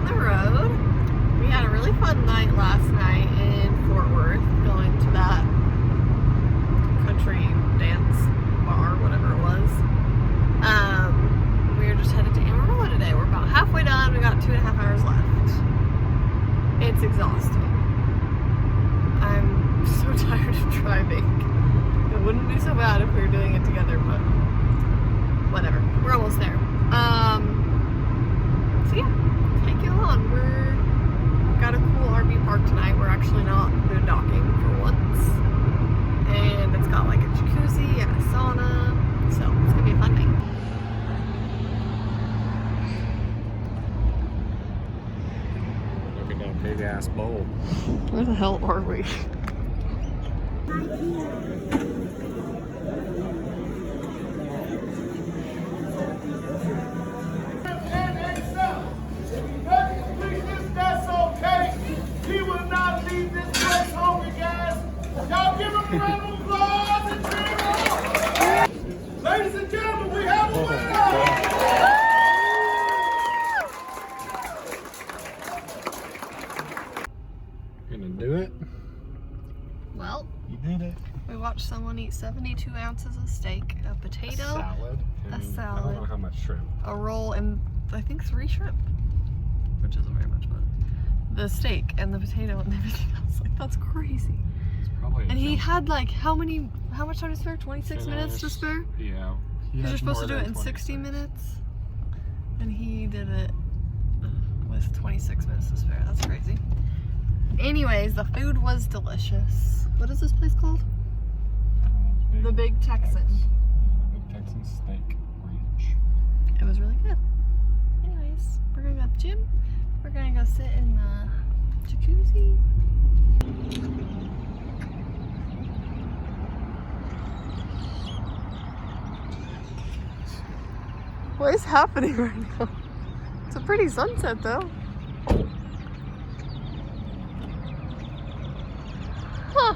the road. We had a really fun night last night in Fort Worth, going to that country dance bar, whatever it was. We were just headed to Amarillo today. We're about halfway done. We got 2.5 hours left. It's exhausting. I'm so tired of driving. It wouldn't be so bad if we were doing it together, but whatever. We're almost there. So yeah, take you along. We've got a cool RV park tonight. We're actually not boondocking for once. And it's got like a jacuzzi and a sauna. So it's gonna be a fun night. Look at that big ass bowl. Where the hell are we? That's okay. He will not leave this place hungry, guys. Y'all give him a round of applause and cheer him. Ladies and gentlemen, we have a winner. Gonna do it? Well, You did it. we watched someone eat 72 ounces of steak, a potato, Salad. a and I salad. don't know how much shrimp. a roll, and I think 3 shrimp, which isn't very much, but the steak and the potato and everything else. Like, that's crazy. It's probably. And he had like how much time to spare? 26 minutes to spare? Yeah. Because you're supposed to do it in 60 minutes. And he did it with 26 minutes to spare. That's crazy. Anyways, the food was delicious. What is this place called? The Big Texan. The Big Texan Steak Ranch. It was really good. Anyways, we're gonna go to the gym. We're gonna go sit in the jacuzzi. What is happening right now? It's a pretty sunset though. Huh.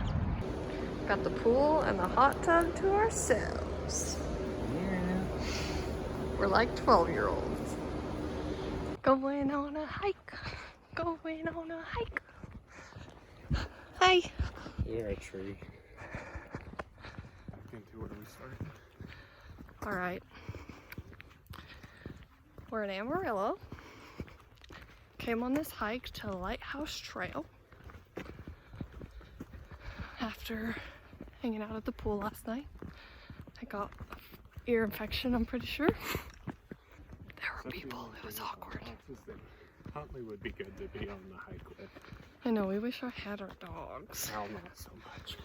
Got the pool and the hot tub to ourselves. Yeah. We're like 12-year-olds. Going on a hike. Going on a hike. Hi. You're a tree. Back into where we started. Alright. We're in Amarillo. Came on this hike to Lighthouse Trail after hanging out at the pool last night. I got an ear infection, I'm pretty sure. There were people, it was awkward. Huntley would be good to be on the hike with. I know, we wish I had our dogs. Al, not so much.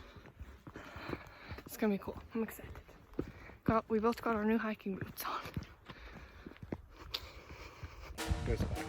It's gonna be cool, I'm excited. We both got our new hiking boots on. Goes back.